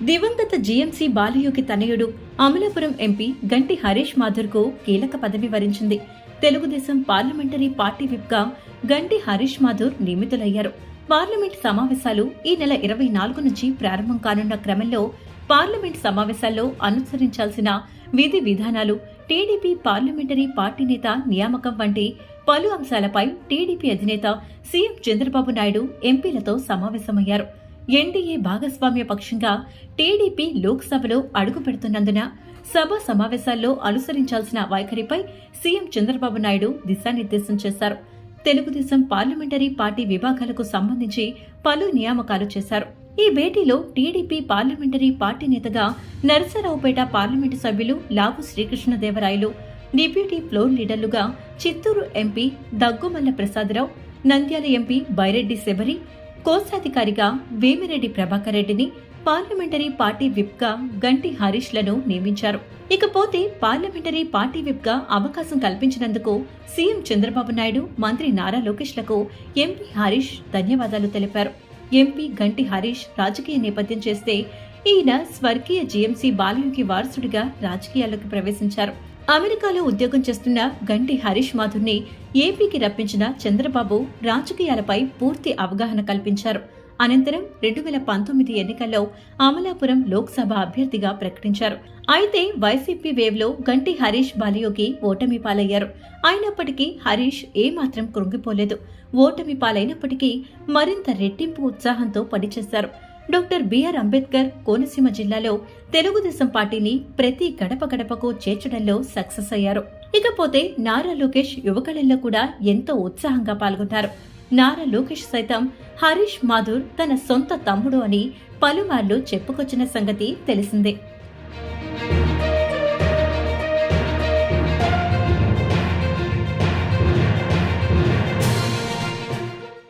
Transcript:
దివంగత జీఎంసీ బాలయోగి తనయుడు అమలాపురం ఎంపీ గంటి హరీష్ మాథుర్కు కీలక పదవి వరించింది. తెలుగుదేశం పార్లమెంటరీ పార్టీ విప్గా గంటి హరీష్ మాథుర్ నియమితులయ్యారు. పార్లమెంట్ సమావేశాలు ఈ నెల 24 నుంచి ప్రారంభం కానున్న క్రమంలో పార్లమెంట్ సమావేశాల్లో అనుసరించాల్సిన విధి విధానాలు, టీడీపీ పార్లమెంటరీ పార్టీ నేత నియామకం వంటి పలు అంశాలపై టీడీపీ అధినేత సీఎం చంద్రబాబు నాయుడు ఎంపీలతో సమావేశమయ్యారు. ఎన్డీఏ భాగస్వామ్య పక్షంగా టీడీపీ లోక్సభలో అడుగుపెడుతున్నందున సభ సమావేశాల్లో అనుసరించాల్సిన వైఖరిపై సీఎం చంద్రబాబు నాయుడు దిశానిర్దేశం చేశారు. తెలుగుదేశం పార్లమెంటరీ పార్టీ విభాగాలకు సంబంధించి పలు నియామకాలు చేశారు. ఈ భేటీలో టీడీపీ పార్లమెంటరీ పార్టీ నేతగా నరసరావుపేట పార్లమెంటు సభ్యులు లావు శ్రీకృష్ణదేవరాయలు, డిప్యూటీ ఫ్లోర్ లీడర్లుగా చిత్తూరు ఎంపీ దగ్గుమల్ల ప్రసాదరావు, నంద్యాల ఎంపీ బైరెడ్డి శబరి, కోశాధికారిగా వేమిరెడ్డి ప్రభాకర్ రెడ్డిని, పార్లమెంటరీ పార్టీ విప్గా గంటి హరీష్లను నియమించారు. ఇకపోతే పార్లమెంటరీ పార్టీ విప్గా అవకాశం కల్పించినందుకు సీఎం చంద్రబాబు నాయుడు, మంత్రి నారా లోకేష్లకు ఎంపీ హరీష్ ధన్యవాదాలు తెలిపారు. ఎంపీ గంటి హరీష్ రాజకీయ నేపథ్యం చేస్తే ఈయన స్వర్గీయ జీఎంసీ బాలయోగి వారసుడిగా రాజకీయాల్లోకి ప్రవేశించారు. అమెరికాలో ఉద్యోగం చేస్తున్న గంటి హరీష్ మాథుర్ని ఏపీకి రప్పించిన చంద్రబాబు రాజకీయాలపై పూర్తి అవగాహన కల్పించారు. అనంతరం 2019 ఎన్నికల్లో అమలాపురం లోక్సభ అభ్యర్థిగా ప్రకటించారు. అయితే వైసీపీ వేవ్లో గంటి హరీష్ బాలయోగి ఓటమి పాలయ్యారు. అయినప్పటికీ హరీష్ ఏమాత్రం కృంగిపోలేదు. ఓటమి పాలైనప్పటికీ మరింత రెట్టింపు ఉత్సాహంతో పనిచేశారు. డాక్టర్ బిఆర్ అంబేద్కర్ కోనసీమ జిల్లాలో తెలుగుదేశం పార్టీని ప్రతి గడప గడపకు చేర్చడంలో సక్సెస్ అయ్యారు. ఇకపోతే నారా లోకేష్ యువకులలో కూడా ఎంతో ఉత్సాహంగా పాల్గొన్నారు. నారా లోకేష్ సైతం హరీష్ మాథుర్ తన సొంత తమ్ముడు అని పలుమార్లు చెప్పుకొచ్చిన సంగతి తెలిసిందే.